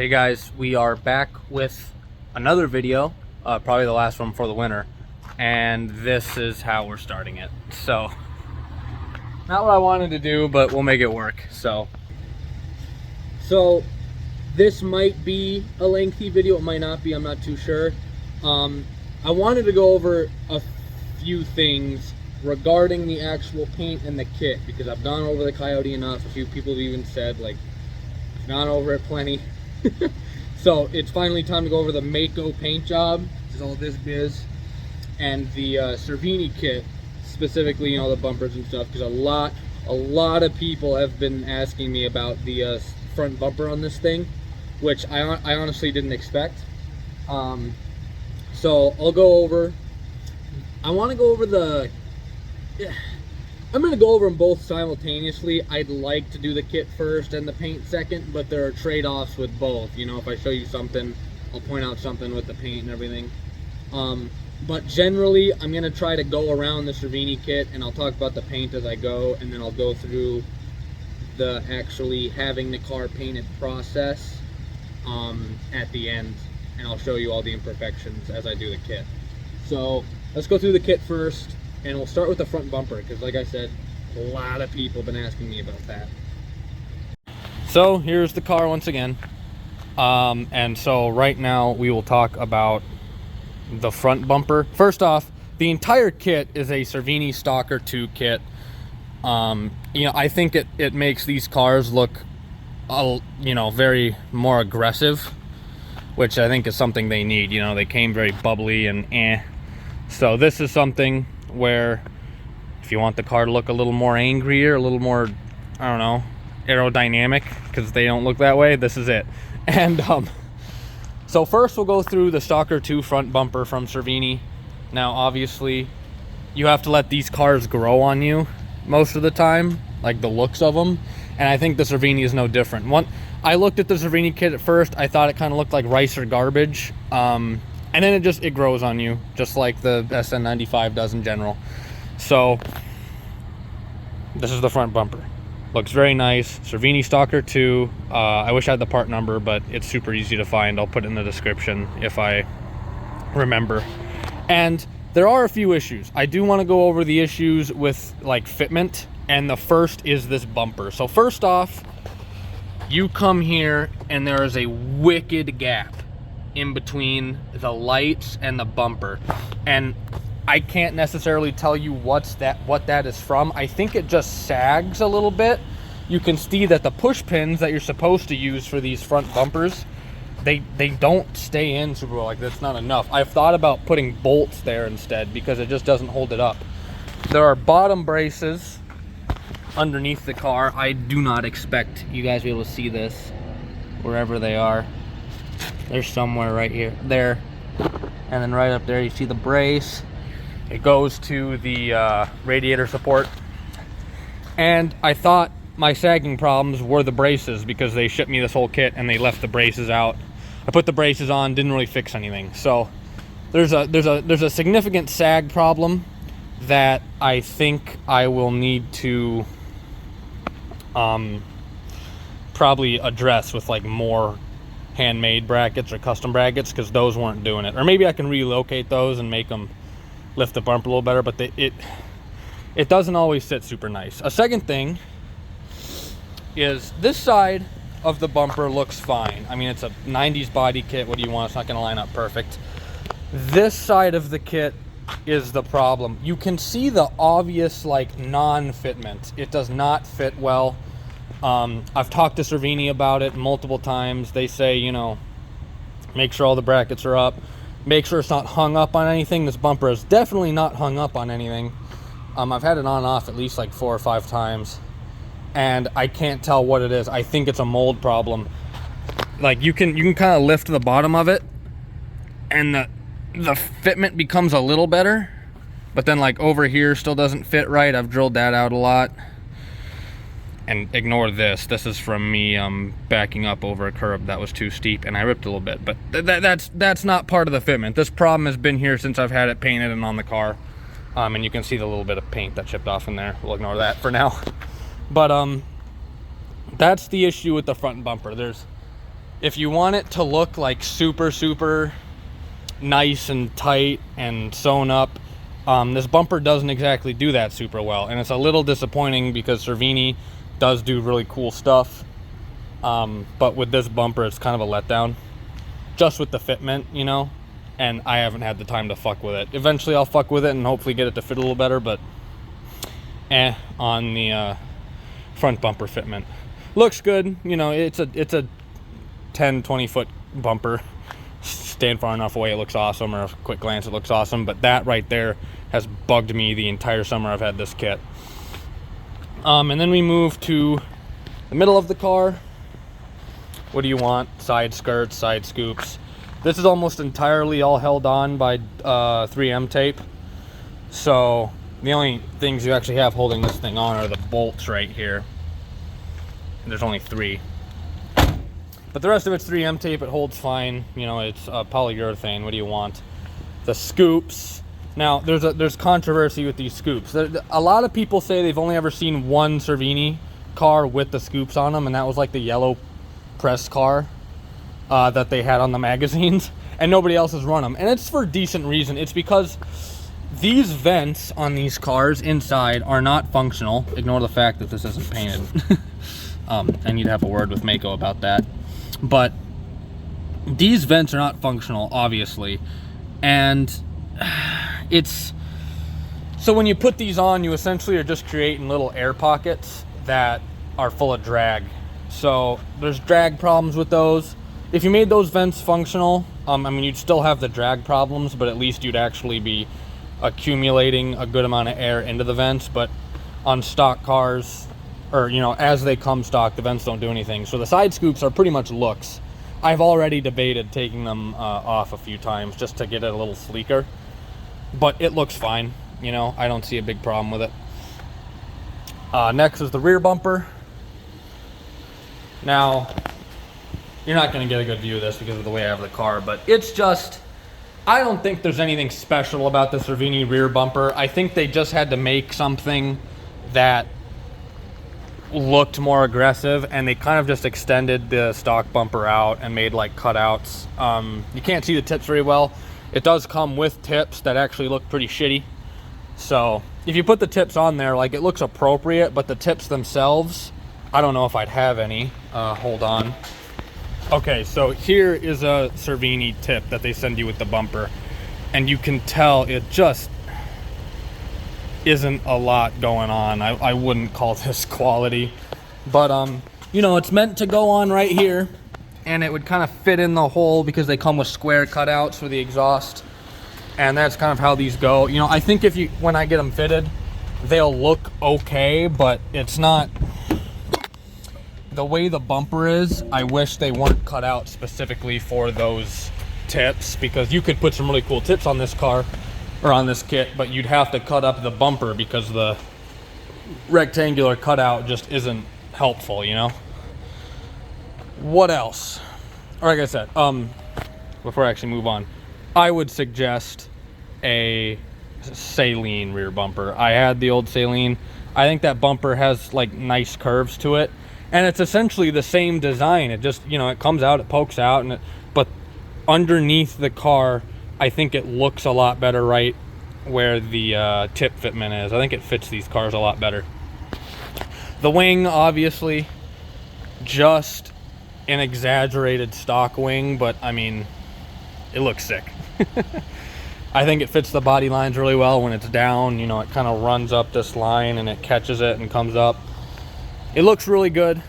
Hey guys, we are back with another video, probably the last one for the winter, and this is how we're starting it. So, not what I wanted to do, but we'll make it work. So this might be a lengthy video, it might not be, I'm not too sure. I wanted to go over a few things regarding the actual paint and the kit, because I've gone over the Coyote enough. A few people have even said, like, I've gone over it plenty. So it's finally time to go over the Maaco paint job. This is all this biz, and the Cervini kit, specifically, you know, the bumpers and stuff, because a lot of people have been asking me about the front bumper on this thing, which I honestly didn't expect. So I'll go over. I want to go over the. I'm going to go over them both simultaneously. I'd like to do the kit first and the paint second, but there are trade-offs with both. You know, if I show you something, I'll point out something with the paint and everything. But generally, I'm going to try to go around the Cervini kit, and I'll talk about the paint as I go, and then I'll go through the actually having the car painted process at the end, and I'll show you all the imperfections as I do the kit. So let's go through the kit first. And we'll start with the front bumper, because like I said, a lot of people have been asking me about that. So here's the car once again. And so right now we will talk about the front bumper. First off, the entire kit is a Cervini Stalker 2 kit. You know, I think it makes these cars look, you know, very more aggressive, which I think is something they need. You know, they came very bubbly and So this is something where if you want the car to look a little more angrier, a little more, I don't know, aerodynamic, because they don't look that way, this is it. And so first we'll go through the Stalker 2 front bumper from Cervini. Now obviously you have to let these cars grow on you most of the time, like the looks of them, and I think the Cervini is no different. I looked at the Cervini kit at first, I thought it kind of looked like rice or garbage, and then it grows on you, just like the SN95 does in general. So this is the front bumper. Looks very nice. Cervini Stalker 2. I wish I had the part number, but it's super easy to find. I'll put it in the description if I remember. And there are a few issues. I do want to go over the issues with like fitment, and the first is this bumper. So first off, you come here and there is a wicked gap in between the lights and the bumper, and I can't necessarily tell you what that is from. I think it just sags a little bit. You can see that the push pins that you're supposed to use for these front bumpers, they don't stay in super well. Like, that's not enough. I've thought about putting bolts there instead, because it just doesn't hold it up. There are bottom braces underneath the car. I do not expect you guys to be able to see this wherever they are. They're somewhere right here, there, and then right up there you see the brace. It goes to the radiator support, and I thought my sagging problems were the braces, because they shipped me this whole kit and they left the braces out. I put the braces on, didn't really fix anything. So there's a significant sag problem that I think I will need to probably address with like more handmade brackets or custom brackets, because those weren't doing it. Or maybe I can relocate those and make them lift the bumper a little better, but it doesn't always sit super nice. A second thing is this side of the bumper looks fine. I mean, it's a 90s body kit. What do you want? It's not going to line up perfect. This side of the kit is the problem. You can see the obvious like non-fitment. It does not fit well. I've talked to Cervini about it multiple times. They say, you know, make sure all the brackets are up, make sure it's not hung up on anything. This bumper is definitely not hung up on anything. I've had it on and off at least like 4 or 5 times, and I can't tell what it is. I think it's a mold problem. Like, you can kind of lift the bottom of it and the fitment becomes a little better, but then like over here still doesn't fit right. I've drilled that out a lot. And ignore this. This is from me backing up over a curb that was too steep, and I ripped a little bit. But that's not part of the fitment. This problem has been here since I've had it painted and on the car. And you can see the little bit of paint that chipped off in there. We'll ignore that for now. But that's the issue with the front bumper. if you want it to look like super nice and tight and sewn up, this bumper doesn't exactly do that super well, and it's a little disappointing because Cervini does do really cool stuff, but with this bumper it's kind of a letdown, just with the fitment, you know, and I haven't had the time to fuck with it. Eventually I'll fuck with it and hopefully get it to fit a little better, but on the front bumper fitment looks good. You know, it's a 10-20 foot bumper. Stand far enough away, it looks awesome, or a quick glance, it looks awesome. But that right there has bugged me the entire summer I've had this kit. And then we move to the middle of the car. What do you want? Side skirts, side scoops. This is almost entirely all held on by 3M tape. So the only things you actually have holding this thing on are the bolts right here. There's only 3. But the rest of it's 3M tape. It holds fine. You know, it's polyurethane. What do you want? The scoops. Now, there's controversy with these scoops. A lot of people say they've only ever seen one Cervini car with the scoops on them, and that was like the yellow press car that they had on the magazines, and nobody else has run them. And it's for a decent reason. It's because these vents on these cars inside are not functional. Ignore the fact that this isn't painted. I need to have a word with Maaco about that. But these vents are not functional, obviously, and it's so when you put these on, you essentially are just creating little air pockets that are full of drag. So there's drag problems with those. If you made those vents functional, I mean, you'd still have the drag problems, but at least you'd actually be accumulating a good amount of air into the vents. But on stock cars, or, you know, as they come stock, the vents don't do anything. So the side scoops are pretty much looks. I've already debated taking them off a few times just to get it a little sleeker, but it looks fine. You know, I don't see a big problem with it. Next is the rear bumper. Now, you're not going to get a good view of this because of the way I have the car, but it's just, I don't think there's anything special about the Cervini rear bumper. I think they just had to make something that looked more aggressive, and they kind of just extended the stock bumper out and made like cutouts. You can't see the tips very well. It does come with tips that actually look pretty shitty. So if you put the tips on there, like, it looks appropriate, but the tips themselves, I don't know if I'd have any. Hold on. Okay, so here is a Cervini tip that they send you with the bumper, and you can tell it just isn't a lot going on. I wouldn't call this quality, but you know, it's meant to go on right here, and it would kind of fit in the hole because they come with square cutouts for the exhaust, and that's kind of how these go. You know, I think when I get them fitted, they'll look okay, but it's not the way the bumper is. I wish they weren't cut out specifically for those tips, because you could put some really cool tips on this car or on this kit, but you'd have to cut up the bumper because the rectangular cutout just isn't helpful, you know. What else? Or like I said, before I actually move on, I would suggest a Saline rear bumper. I had the old Saline. I think that bumper has like nice curves to it, and it's essentially the same design. It just, you know, it comes out, it pokes out, and but underneath the car, I think it looks a lot better right where the tip fitment is. I think it fits these cars a lot better. The wing, obviously, just an exaggerated stock wing, but I mean, it looks sick. I think it fits the body lines really well when it's down. You know, it kind of runs up this line and it catches it and comes up. It looks really good.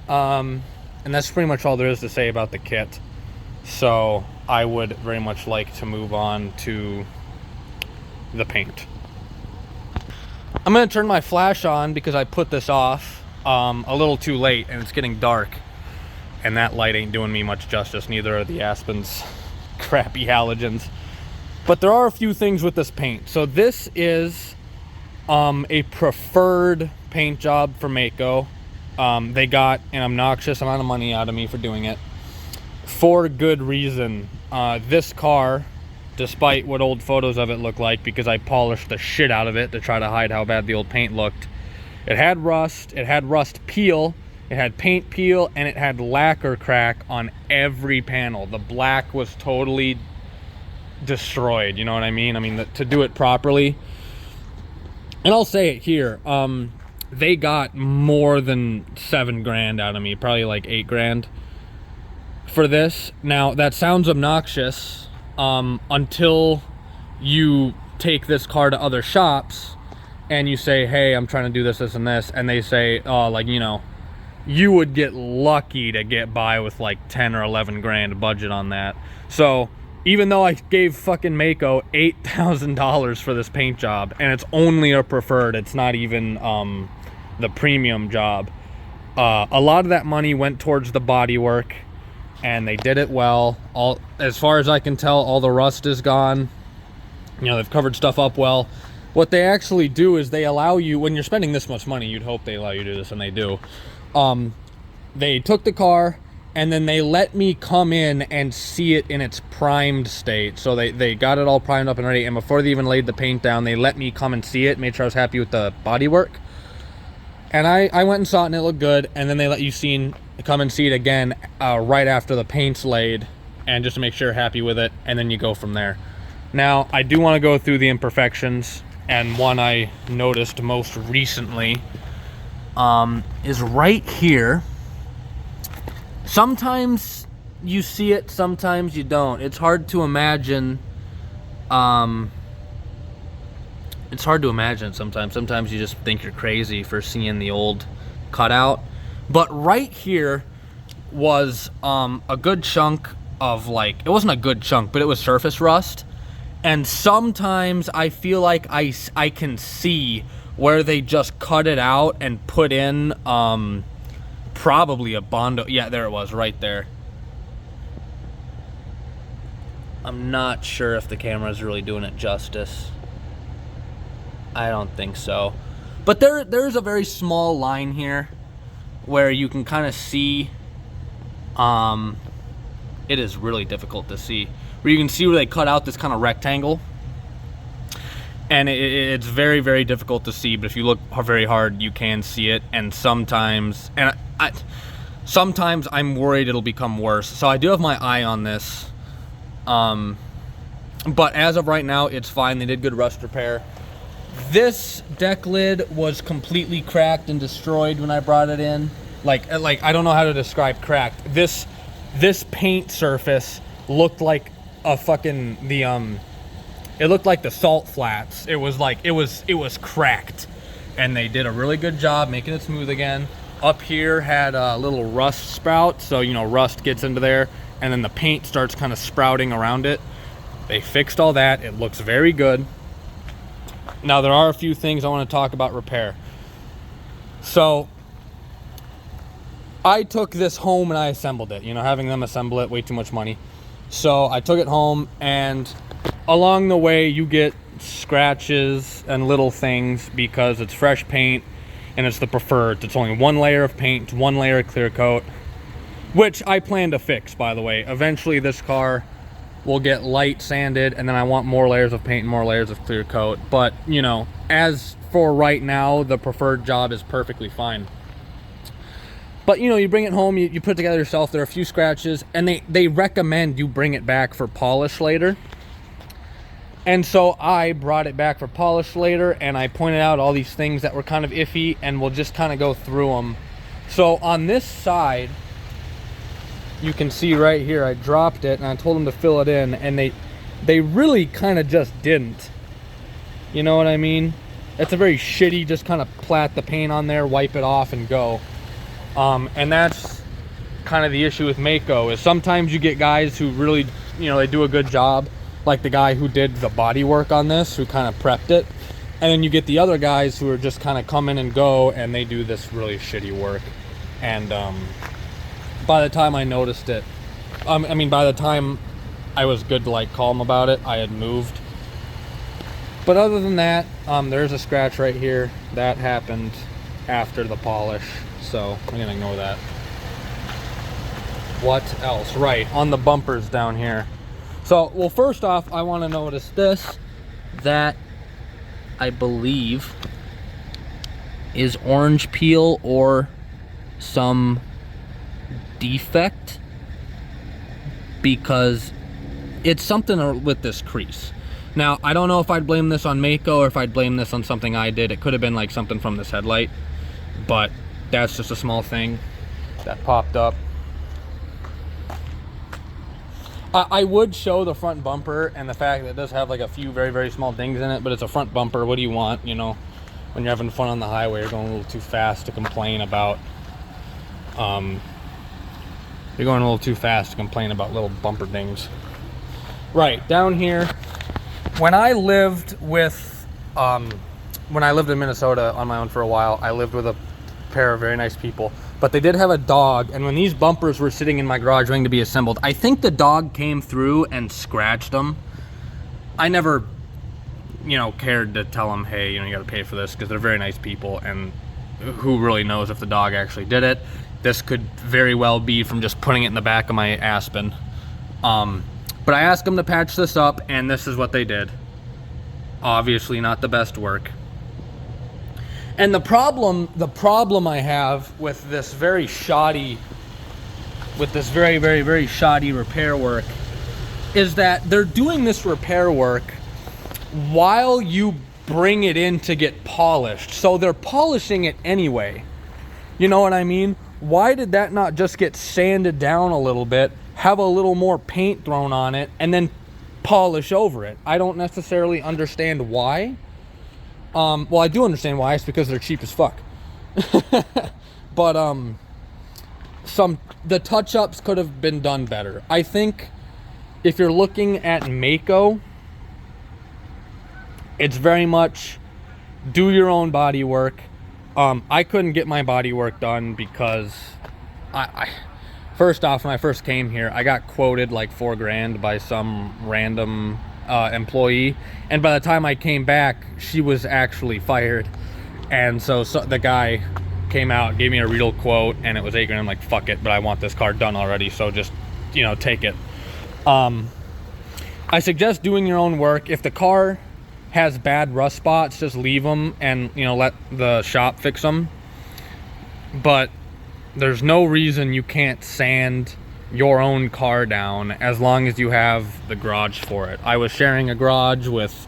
And that's pretty much all there is to say about the kit. So I would very much like to move on to the paint. I'm going to turn my flash on because I put this off a little too late, and it's getting dark, and that light ain't doing me much justice. Neither are the Aspen's crappy halogens. But there are a few things with this paint. So this is a preferred paint job for Maaco. They got an obnoxious amount of money out of me for doing it, for good reason. This car, despite what old photos of it look like, because I polished the shit out of it to try to hide how bad the old paint looked, it had rust peel, It had paint peel and it had lacquer crack on every panel. The black was totally destroyed, you know what I mean? I mean, to do it properly. And I'll say it here, they got more than 7 grand out of me, probably like 8 grand for this. Now, that sounds obnoxious until you take this car to other shops and you say, hey, I'm trying to do this, this, and this, and they say, oh, like, you know, you would get lucky to get by with like 10 or 11 grand budget on that. So even though I gave fucking Maaco $8,000 for this paint job, and it's only a preferred, it's not even the premium job, a lot of that money went towards the body work, and they did it well. All, as far as I can tell, all the rust is gone. You know, they've covered stuff up well. What they actually do is they allow you, when you're spending this much money, you'd hope they allow you to do this, and they do. They took the car, and then they let me come in and see it in its primed state. So they got it all primed up and ready, and before they even laid the paint down, they let me come and see it, made sure I was happy with the body work. And I went and saw it, and it looked good, and then they let you come and see it again right after the paint's laid, and just to make sure you're happy with it, and then you go from there. Now, I do want to go through the imperfections, and one I noticed most recently is right here. Sometimes you see it, sometimes you don't. It's hard to imagine. It's hard to imagine sometimes. Sometimes you just think you're crazy for seeing the old cutout. But right here was a good chunk of, like, it wasn't a good chunk, but it was surface rust. And sometimes I feel like I can see where they just cut it out and put in probably a Bondo. Yeah, there it was, right there. I'm not sure if the camera is really doing it justice. I don't think so. But there's a very small line here where you can kind of see. It is really difficult to see. Where you can see where they cut out this kind of rectangle. And it's very, very difficult to see, but if you look very hard, you can see it. And sometimes, sometimes I'm worried it'll become worse. So I do have my eye on this. But as of right now, it's fine. They did good rust repair. This deck lid was completely cracked and destroyed when I brought it in. Like I don't know how to describe cracked. This paint surface looked like a fucking it looked like the salt flats. It was like, it was cracked. And they did a really good job making it smooth again. Up here had a little rust sprout. So, you know, rust gets into there. And then the paint starts kind of sprouting around it. They fixed all that. It looks very good. Now, there are a few things I want to talk about repair. So, I took this home and I assembled it. You know, having them assemble it, way too much money. So, I took it home, and along the way you get scratches and little things because it's fresh paint and it's the preferred. It's only one layer of paint, one layer of clear coat, which I plan to fix, by the way. Eventually this car will get light sanded, and then I want more layers of paint and more layers of clear coat. But, you know, as for right now, the preferred job is perfectly fine. But, you know, you bring it home, you put it together yourself. There are a few scratches, and they recommend you bring it back for polish later. And so I brought it back for polish later, and I pointed out all these things that were kind of iffy, and we'll just kind of go through them. So on this side, you can see right here, I dropped it, and I told them to fill it in, and they really kind of just didn't. You know what I mean? It's a very shitty, just kind of plat the paint on there, wipe it off, and go. And that's kind of the issue with Maaco, is sometimes you get guys who really, you know, they do a good job, like the guy who did the body work on this, who kind of prepped it. And then you get the other guys who are just kind of come in and go, and they do this really shitty work. And by the time I noticed it, I mean, by the time I was good to like call them about it, I had moved. But other than that, there's a scratch right here. That happened after the polish, so I'm gonna ignore that. What else? Right, on the bumpers down here. So, well, first off, I want to notice this. That, I believe, is orange peel or some defect, because it's something with this crease. Now, I don't know if I'd blame this on Maaco or if I'd blame this on something I did. It could have been like something from this headlight, but that's just a small thing that popped up. I would show the front bumper and the fact that it does have like a few very, very small dings in it, but it's a front bumper. What do you want, you know? When you're having fun on the highway, you're going a little too fast to complain about, you're going a little too fast to complain about little bumper dings. Right, down here, when I lived in Minnesota on my own for a while, I lived with a pair of very nice people, but they did have a dog, and when these bumpers were sitting in my garage waiting to be assembled, I think the dog came through and scratched them. I never, you know, cared to tell them, hey, you know, you gotta pay for this, because they're very nice people, and who really knows if the dog actually did it. This could very well be from just putting it in the back of my Aspen. But I asked them to patch this up, and this is what they did. Obviously not the best work. And the problem I have with this very shoddy, very, very shoddy repair work is that they're doing this repair work while you bring it in to get polished. So they're polishing it anyway. You know what I mean? Why did that not just get sanded down a little bit, have a little more paint thrown on it, and then polish over it? I don't necessarily understand why. Well, I do understand why. It's because they're cheap as fuck. But the touch-ups could have been done better. I think if you're looking at Maaco, it's very much do your own body work. I couldn't get my body work done because first off, when I first came here, I got quoted like $4,000 by some random employee, and by the time I came back, she was actually fired. And so the guy came out, gave me a real quote, and it was $8,000. I'm like, fuck it, but I want this car done already, so just, you know, take it. I suggest doing your own work. If the car has bad rust spots, just leave them and, you know, let the shop fix them. But there's no reason you can't sand your own car down as long as you have the garage for it. I was sharing a garage with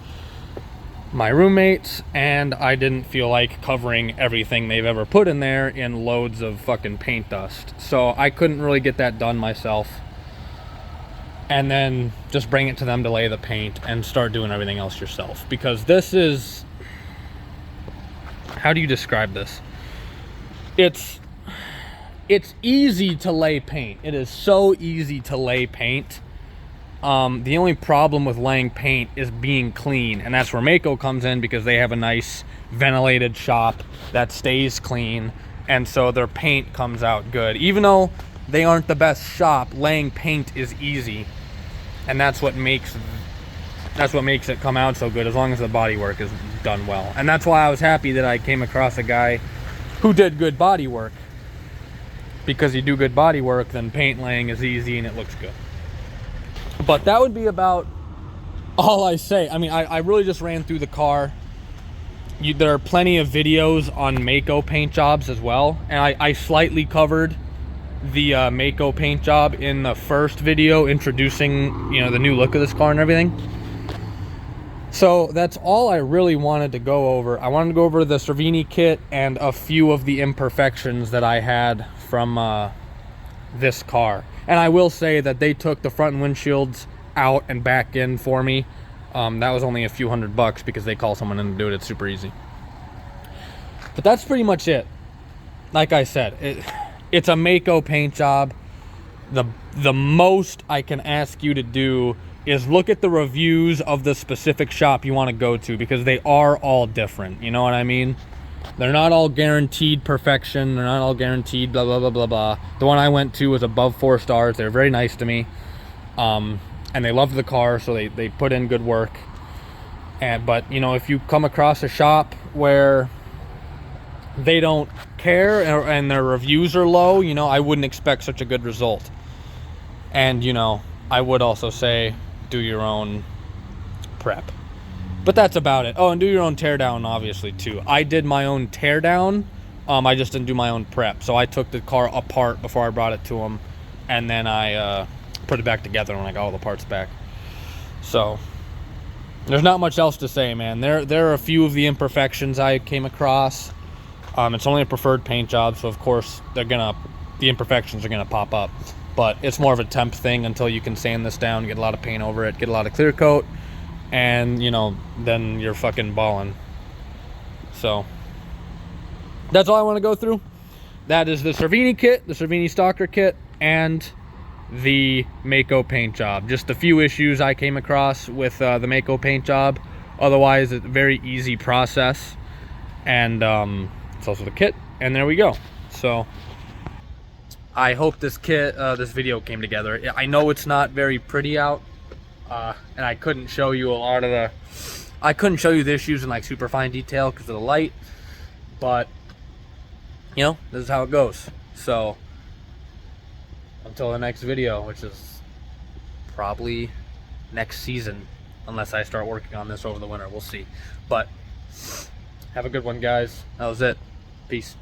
my roommates, and I didn't feel like covering everything they've ever put in there in loads of fucking paint dust, so I couldn't really get that done myself, and then just bring it to them to lay the paint and start doing everything else yourself. Because this is, how do you describe this? It's easy to lay paint. It is so easy to lay paint. The only problem with laying paint is being clean, and that's where Maaco comes in, because they have a nice ventilated shop that stays clean, and so their paint comes out good. Even though they aren't the best shop, laying paint is easy, and that's what makes it come out so good, as long as the body work is done well. And that's why I was happy that I came across a guy who did good body work. Because you do good body work, then paint laying is easy and it looks good. But that would be about all I say. I mean, I really just ran through the car. There are plenty of videos on Maaco paint jobs as well. And I slightly covered the Maaco paint job in the first video, introducing, you know, the new look of this car and everything. So that's all I really wanted to go over. I wanted to go over the Cervini kit and a few of the imperfections that I had from this car. And I will say that they took the front windshields out and back in for me. That was only a few $100 because they call someone in to do it. It's super easy. But that's pretty much it. Like I said, it's a Maaco paint job. The most I can ask you to do is look at the reviews of the specific shop you want to go to, because they are all different. You know what I mean? They're not all guaranteed perfection. They're not all guaranteed blah, blah, blah, blah, blah. The one I went to was above 4 stars. They were very nice to me. And they loved the car, so they put in good work. But, you know, if you come across a shop where they don't care and their reviews are low, you know, I wouldn't expect such a good result. And, you know, I would also say do your own prep. But that's about it. Oh, and do your own teardown, obviously, too. I did my own teardown I just didn't do my own prep. So I took the car apart before I brought it to him, and then I put it back together when I got all the parts back. So there's not much else to say, man. There are a few of the imperfections I came across. It's only a preferred paint job, so of course the imperfections are gonna pop up. But it's more of a temp thing until you can sand this down, get a lot of paint over it, get a lot of clear coat, and you know, then you're fucking balling. So that's all I want to go through. That is the Cervini kit, the Cervini Stalker kit, and the Maaco paint job. Just a few issues I came across with the Maaco paint job. Otherwise, it's a very easy process. And it's also the kit. And there we go. So I hope this kit, this video came together. I know it's not very pretty out, and I couldn't show you a lot of the, I couldn't show you the issues in like super fine detail because of the light, but you know, this is how it goes. So until the next video, which is probably next season, unless I start working on this over the winter, we'll see. But have a good one, guys. That was it. Peace.